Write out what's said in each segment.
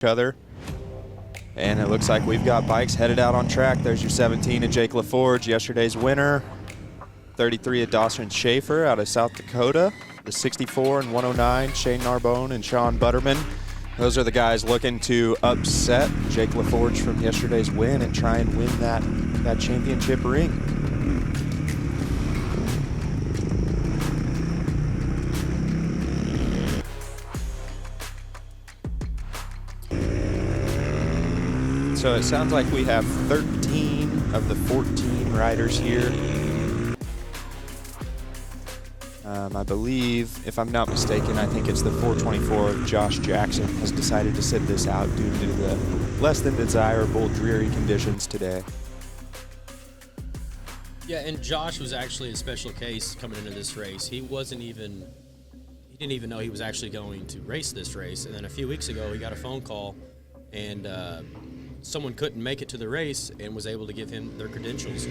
other. And it looks like we've got bikes headed out on track. There's your 17 of Jake LaForge, yesterday's winner. 33 of Dawson Schaefer out of South Dakota. The 64 and 109, Shane Narbonne and Sean Butterman. Those are the guys looking to upset Jake LaForge from yesterday's win and try and win that championship ring. So it sounds like we have 13 of the 14 riders here. I believe, if I'm not mistaken, I think it's the 424 of Josh Jackson has decided to sit this out due to the less than desirable, dreary conditions today. Yeah, and Josh was actually a special case coming into this race. He didn't even know he was actually going to race this race. And then a few weeks ago, he got a phone call, and someone couldn't make it to the race and was able to give him their credentials.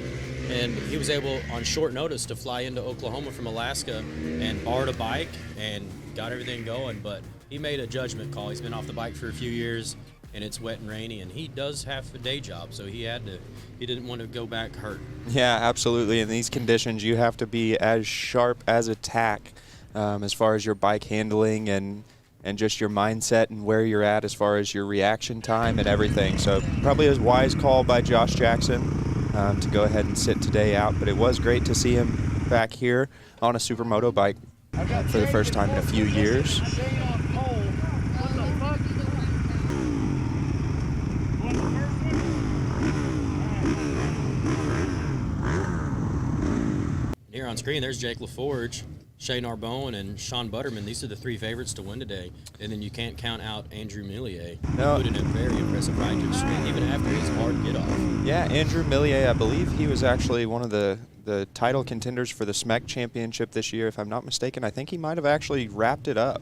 And he was able, on short notice, to fly into Oklahoma from Alaska and borrowed a bike and got everything going. But he made a judgment call. He's been off the bike for a few years, and it's wet and rainy, and he does have a day job, so he didn't want to go back hurt. Yeah, absolutely. In these conditions, you have to be as sharp as a tack as far as your bike handling and just your mindset and where you're at as far as your reaction time and everything. So probably a wise call by Josh Jackson to go ahead and sit today out. But it was great to see him back here on a Supermoto bike for the first time in a few years. Here on screen, there's Jake LaForge, Shane Narbonne, and Sean Butterman. These are the three favorites to win today. And then you can't count out Andrew Millier, who put in a very impressive ride to the street, even after his hard get-off. Yeah, Andrew Millier, I believe he was actually one of the title contenders for the SMEC Championship this year, if I'm not mistaken. I think he might have actually wrapped it up.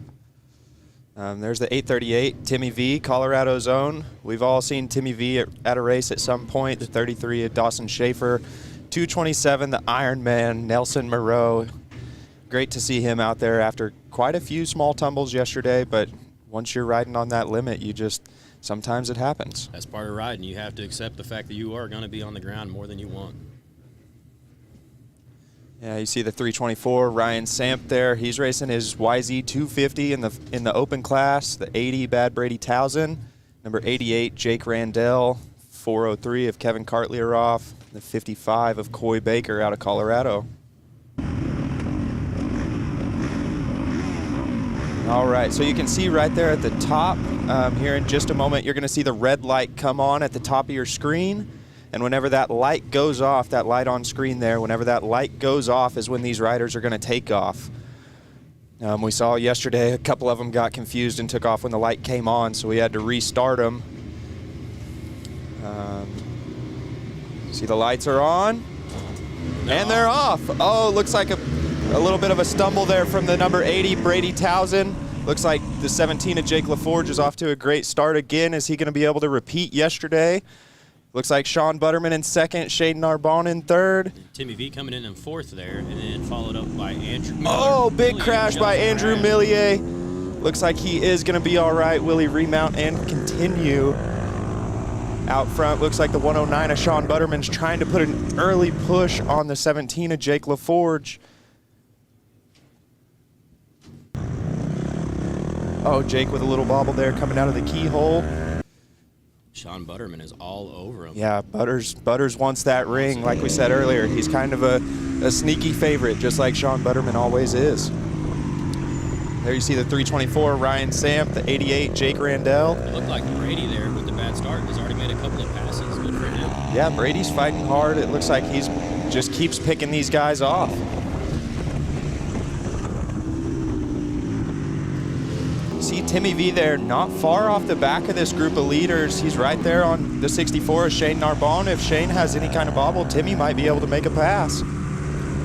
There's the 838, Timmy V, Colorado's own. We've all seen Timmy V at a race at some point. The 33 of Dawson Schaefer. 227, the Ironman, Nelson Moreau. Great to see him out there after quite a few small tumbles yesterday, but once you're riding on that limit, sometimes it happens. That's part of riding. You have to accept the fact that you are going to be on the ground more than you want. Yeah, you see the 324, Ryan Samp there. He's racing his YZ 250 in the open class, the 80 Bad Brady Towson, number 88 Jake Randell, 403 of Kevin Cartlieroff, the 55 of Coy Baker out of Colorado. All right, so you can see right there at the top, here in just a moment, you're gonna see the red light come on at the top of your screen. And whenever that light goes off, that light on screen there, whenever that light goes off is when these riders are gonna take off. We saw yesterday a couple of them got confused and took off when the light came on, so we had to restart them. See, the lights are on, and they're off. Oh, looks like a little bit of a stumble there from the number 80, Brady Towson. Looks like the 17 of Jake LaForge is off to a great start again. Is he going to be able to repeat yesterday? Looks like Sean Butterman in second, Shane Narbonne in third. Timmy V coming in fourth there, and then followed up by Andrew Millier. Oh, big crash by Andrew Millier. Looks like he is going to be all right. Will he remount and continue? Out front, looks like the 109 of Sean Butterman's trying to put an early push on the 17 of Jake LaForge. Oh, Jake with a little bobble there coming out of the keyhole. Sean Butterman is all over him. Yeah, Butters wants that ring. Like we said earlier, he's kind of a sneaky favorite, just like Sean Butterman always is. There you see the 324, Ryan Samp, the 88, Jake Randell. It looked like Brady there with the bad start. He's already made a couple of passes. Good for him. Yeah, Brady's fighting hard. It looks like he's just keeps picking these guys off. See Timmy V there, not far off the back of this group of leaders. He's right there on the 64 of Shane Narbonne. If Shane has any kind of bobble, Timmy might be able to make a pass.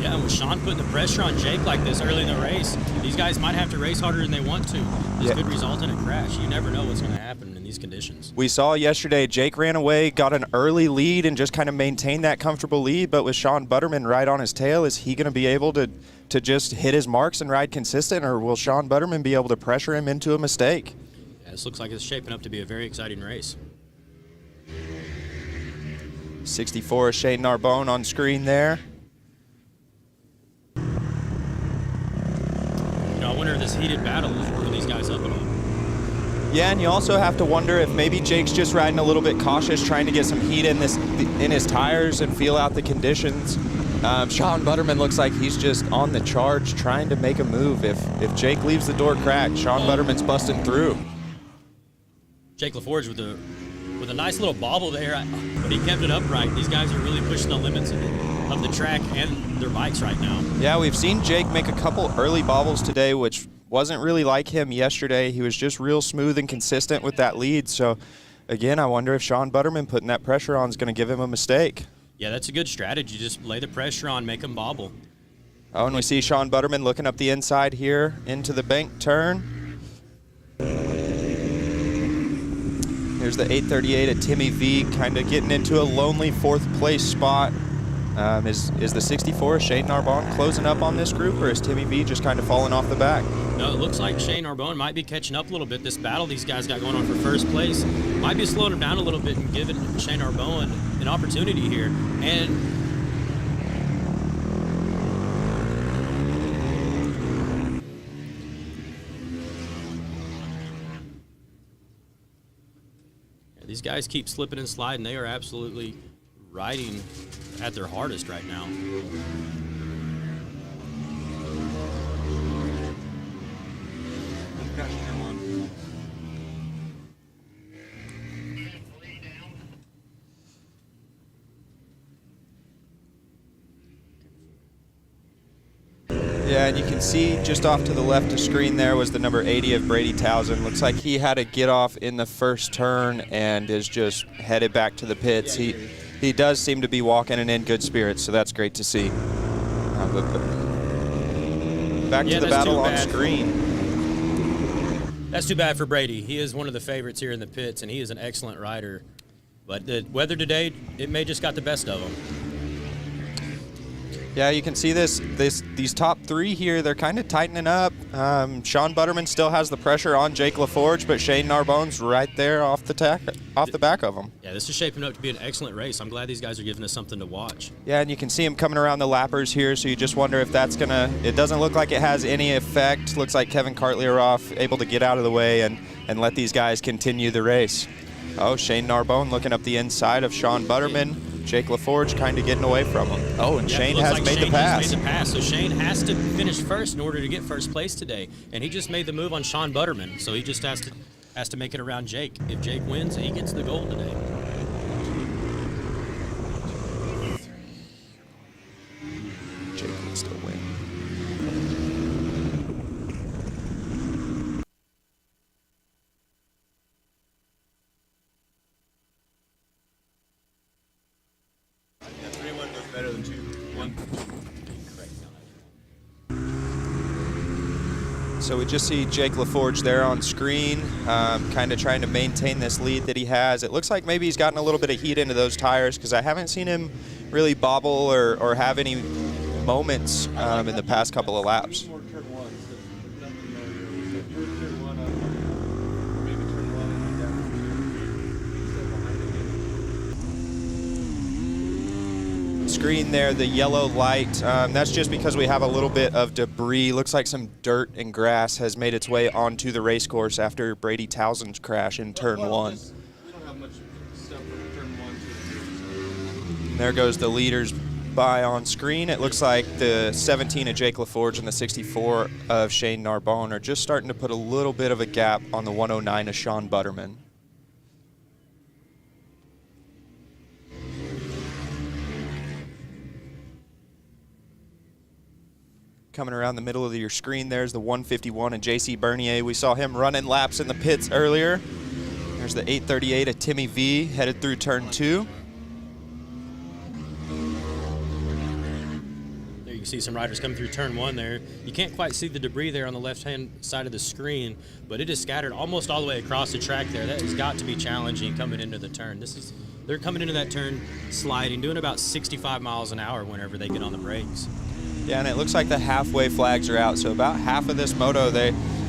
Yeah, and with Sean putting the pressure on Jake like this early in the race, these guys might have to race harder than they want to. This could result in a crash. You never know what's going to happen in these conditions. We saw yesterday Jake ran away, got an early lead, and just kind of maintained that comfortable lead. But with Sean Butterman right on his tail, is he going to be able to just hit his marks and ride consistent, or will Sean Butterman be able to pressure him into a mistake? This looks like it's shaping up to be a very exciting race. 64, Shane Narbonne on screen there. You know, I wonder if this heated battle is working these guys up at all. Yeah, and you also have to wonder if maybe Jake's just riding a little bit cautious, trying to get some heat in his tires and feel out the conditions. Sean Butterman looks like he's just on the charge, trying to make a move. If Jake leaves the door cracked, Sean Butterman's busting through. Jake LaForge with a nice little bobble there, but he kept it upright. These guys are really pushing the limits of the track and their bikes right now. Yeah, we've seen Jake make a couple early bobbles today, which wasn't really like him yesterday. He was just real smooth and consistent with that lead. So, again, I wonder if Sean Butterman putting that pressure on is going to give him a mistake. Yeah, that's a good strategy. Just lay the pressure on, make him bobble. Oh, and we see Sean Butterman looking up the inside here into the bank turn. Here's the 838 at Timmy V, kind of getting into a lonely fourth place spot. Is the 64, Shane Narbonne, closing up on this group, or is Timmy V just kind of falling off the back? No, it looks like Shane Narbonne might be catching up a little bit. This battle these guys got going on for first place might be slowing him down a little bit and giving Shane Narbonne an opportunity here. And these guys keep slipping and sliding. They are absolutely riding at their hardest right now. Yeah, and you can see just off to the left of screen there was the number 80 of Brady Towson. Looks like he had a get off in the first turn and is just headed back to the pits. He does seem to be walking and in good spirits, so that's great to see. Back to the battle on screen. That's too bad for Brady. He is one of the favorites here in the pits, and he is an excellent rider. But the weather today, it may just got the best of him. Yeah, you can see these top three here, they're kind of tightening up. Sean Butterman still has the pressure on Jake LaForge, but Shane Narbonne's right there off the back of him. Yeah, this is shaping up to be an excellent race. I'm glad these guys are giving us something to watch. Yeah, and you can see him coming around the lappers here, so you just wonder if that's it doesn't look like it has any effect. Looks like Kevin Cartlieroff able to get out of the way and let these guys continue the race. Oh, Shane Narbonne looking up the inside of Sean Butterman. Jake LaForge kind of getting away from him. Oh, and Shane has made the pass. Made the pass. So Shane has to finish first in order to get first place today. And he just made the move on Sean Butterman. So he just has to make it around Jake. If Jake wins, he gets the gold today. Jake can still win. Better than 2-1. So we just see Jake LaForge there on screen, kind of trying to maintain this lead that he has. It looks like maybe he's gotten a little bit of heat into those tires because I haven't seen him really bobble or have any moments in the past couple of laps. Screen there, the yellow light, that's just because we have a little bit of debris. Looks like some dirt and grass has made its way onto the race course after Brady Towson's crash in turn 1. We don't have much stuff for turn 1. There goes the leaders by on screen. It looks like the 17 of Jake LaForge and the 64 of Shane Narbonne are just starting to put a little bit of a gap on the 109 of Sean Butterman. Coming around the middle of your screen, there's the 151 of J.C. Bernier. We saw him running laps in the pits earlier. There's the 838 of Timmy V, headed through turn 2. There you can see some riders coming through turn 1 there. You can't quite see the debris there on the left-hand side of the screen, but it is scattered almost all the way across the track there. That has got to be challenging coming into the turn. They're coming into that turn sliding, doing about 65 miles an hour whenever they get on the brakes. Yeah, and it looks like the halfway flags are out, so about half of this moto,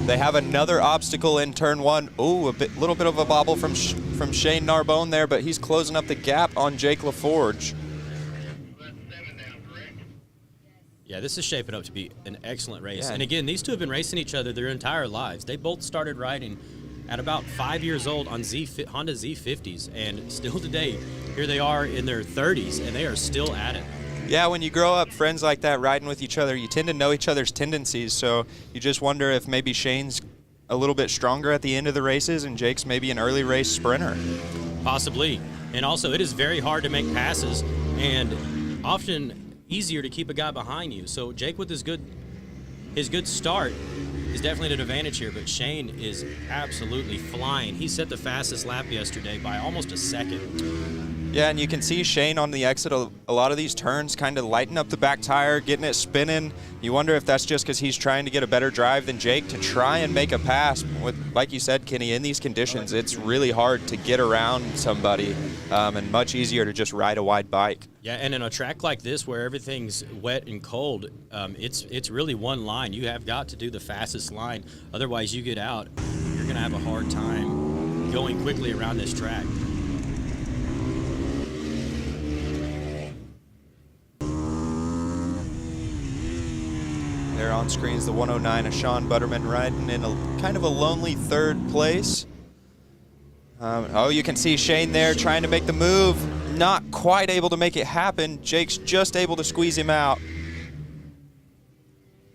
They have another obstacle in turn 1. Ooh, little bit of a bobble from Shane Narbonne there, but he's closing up the gap on Jake LaForge. Yeah, this is shaping up to be an excellent race. Yeah. And again, these two have been racing each other their entire lives. They both started riding at about 5 years old on Honda Z50s, and still today, here they are in their 30s, and they are still at it. Yeah, when you grow up friends like that riding with each other, you tend to know each other's tendencies, so you just wonder if maybe Shane's a little bit stronger at the end of the races and Jake's maybe an early race sprinter. Possibly. And also, it is very hard to make passes and often easier to keep a guy behind you. So Jake with his good start is definitely an advantage here, but Shane is absolutely flying. He set the fastest lap yesterday by almost a second. Yeah, and you can see Shane on the exit, a lot of these turns kind of lighten up the back tire, getting it spinning. You wonder if that's just because he's trying to get a better drive than Jake to try and make a pass. Like you said, Kenny, in these conditions, it's really hard to get around somebody and much easier to just ride a wide bike. Yeah, and in a track like this where everything's wet and cold, it's really one line. You have got to do the fastest line. Otherwise, you get out, you're going to have a hard time going quickly around this track. There on screen is the 109 of Sean Butterman riding in a kind of a lonely third place. Oh, you can see Shane there trying to make the move. Not quite able to make it happen. Jake's just able to squeeze him out.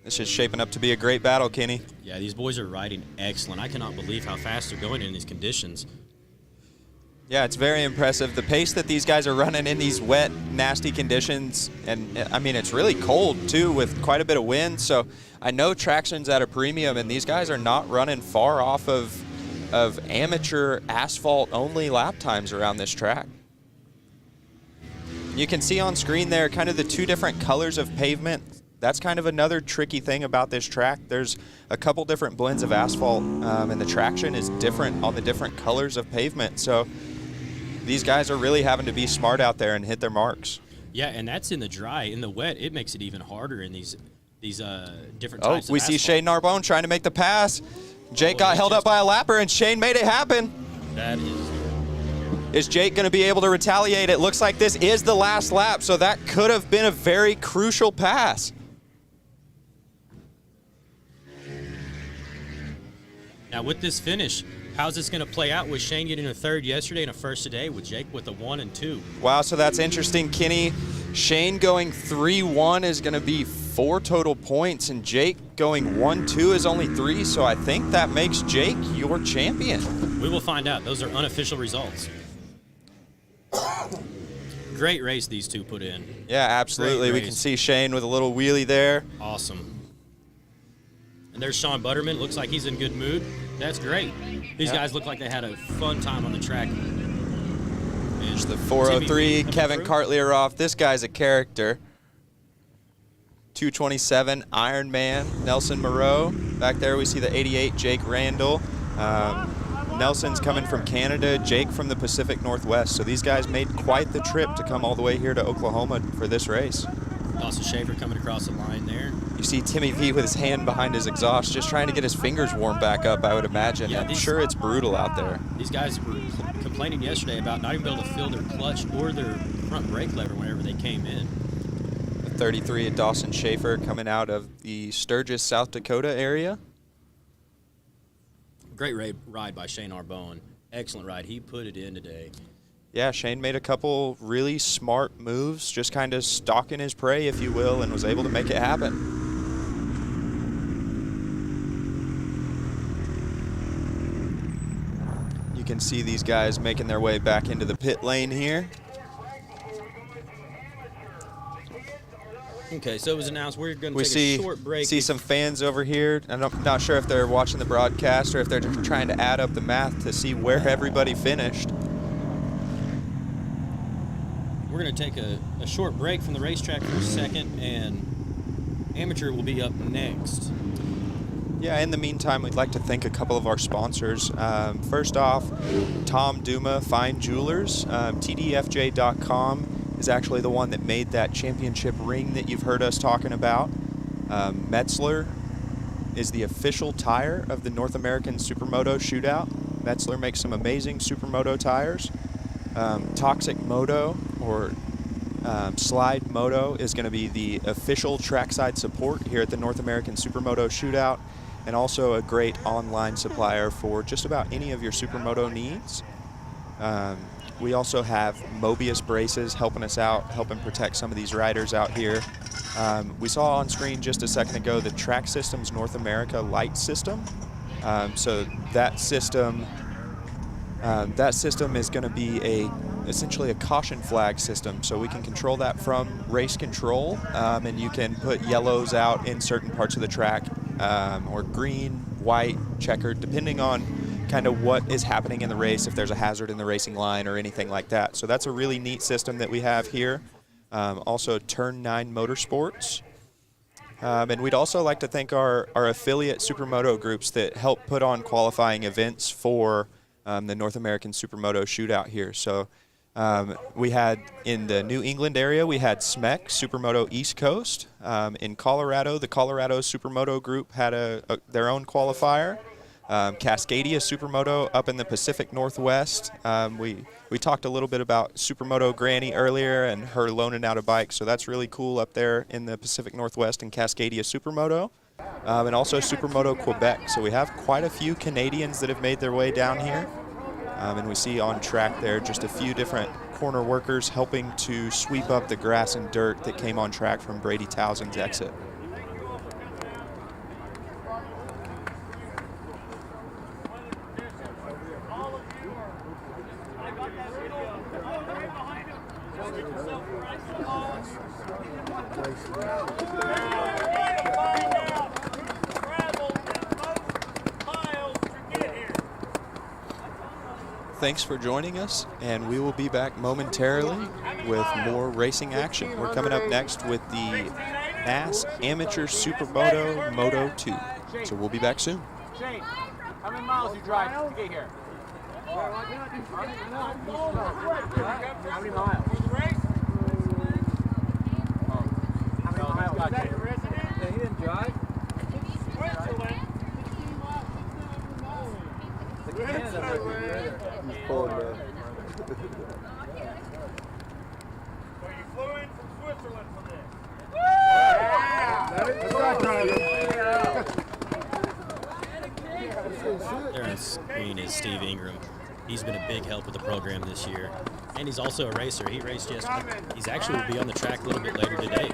This is shaping up to be a great battle, Kenny. Yeah, these boys are riding excellent. I cannot believe how fast they're going in these conditions. Yeah, it's very impressive. The pace that these guys are running in these wet, nasty conditions, and I mean, it's really cold too with quite a bit of wind, so I know traction's at a premium, and these guys are not running far off of amateur asphalt-only lap times around this track. You can see on screen there kind of the two different colors of pavement. That's kind of another tricky thing about this track. There's a couple different blends of asphalt, and the traction is different on the different colors of pavement, so these guys are really having to be smart out there and hit their marks. Yeah, and that's in the dry. In the wet, it makes it even harder in these different types of we see asphalt. Shane Narbonne trying to make the pass. Jake got held up by a lapper, and Shane made it happen. That is... Is Jake going to be able to retaliate? It looks like this is the last lap, so that could have been a very crucial pass. Now with this finish, how's this going to play out with Shane getting a third yesterday and a first today, with Jake with a 1 and 2? Wow, so that's interesting, Kenny. Shane going 3-1 is going to be 4 total points, and Jake going 1-2 is only 3, so I think that makes Jake your champion. We will find out. Those are unofficial results. Great race these two put in. Yeah, absolutely. We can see Shane with a little wheelie there. Awesome. And there's Sean Butterman. Looks like he's in good mood. That's great. These guys look like they had a fun time on the track. There's the 403, Kevin Cartlier-Off. This guy's a character. 227, Iron Man, Nelson Moreau. Back there we see the 88, Jake Randall. Nelson's coming from Canada, Jake from the Pacific Northwest. So these guys made quite the trip to come all the way here to Oklahoma for this race. Dawson Schaefer coming across the line there. You see Timmy V with his hand behind his exhaust, just trying to get his fingers warmed back up, I would imagine. Yeah, I'm sure it's brutal out there. These guys were complaining yesterday about not even being able to feel their clutch or their front brake lever whenever they came in. 33 at Dawson Schaefer coming out of the Sturgis, South Dakota area. Great ride by Shane Narbonne. Excellent ride. He put it in today. Yeah, Shane made a couple really smart moves, just kind of stalking his prey, if you will, and was able to make it happen. You can see these guys making their way back into the pit lane here. Okay, so it was announced we're going to take a short break. We see some fans over here. I'm not sure if they're watching the broadcast or if they're just trying to add up the math to see where everybody finished. We're going to take a short break from the racetrack for a second, and amateur will be up next. Yeah, in the meantime, we'd like to thank a couple of our sponsors. First off, Tom Duma, Fine Jewelers. TDFJ.com is actually the one that made that championship ring that you've heard us talking about. Metzler is the official tire of the North American Supermoto Shootout. Metzler makes some amazing Supermoto tires. Toxic Moto, or Slide Moto, is going to be the official trackside support here at the North American Supermoto Shootout, and also a great online supplier for just about any of your Supermoto needs. We also have Mobius braces helping us out, helping protect some of these riders out here. We saw on screen just a second ago the Track Systems North America light system. So that system is going to be essentially a caution flag system. So we can control that from race control, and you can put yellows out in certain parts of the track, or green, white, checkered, depending on kind of what is happening in the race, if there's a hazard in the racing line or anything like that. So that's a really neat system that we have here. Also Turn 9 Motorsports. And we'd also like to thank our affiliate Supermoto groups that help put on qualifying events for the North American Supermoto Shootout here. So we had, in the New England area, we had SMEC, Supermoto East Coast. In Colorado, the Colorado Supermoto group had their own qualifier. Cascadia Supermoto up in the Pacific Northwest. We talked a little bit about Supermoto Granny earlier and her loaning out a bike, so that's really cool up there in the Pacific Northwest in Cascadia Supermoto. And also Supermoto Quebec. So we have quite a few Canadians that have made their way down here. And we see on track there just a few different corner workers helping to sweep up the grass and dirt that came on track from Brady Towson's exit. Thanks for joining us, and we will be back momentarily with more racing action. We're coming up next with the Nass Amateur Supermoto Moto 2. So we'll be back soon. Shane, how many miles you drive to get here? How many miles? How many miles? Is that your resident? Yeah, he didn't drive. Switzerland. He's pulling down. So you flew in from Switzerland for this? There on screen is Steve Ingram. He's been a big help with the program this year, and he's also a racer. He raced yesterday. He's actually will be on the track a little bit later today.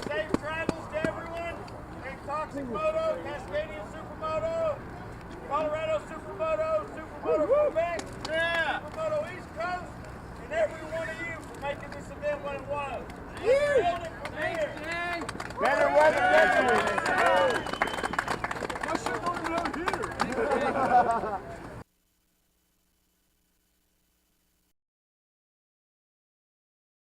Safe travels to everyone. Thank Toxic Moto, Cascadian Supermoto, Colorado Supermoto, Supermoto Quebec. Yeah.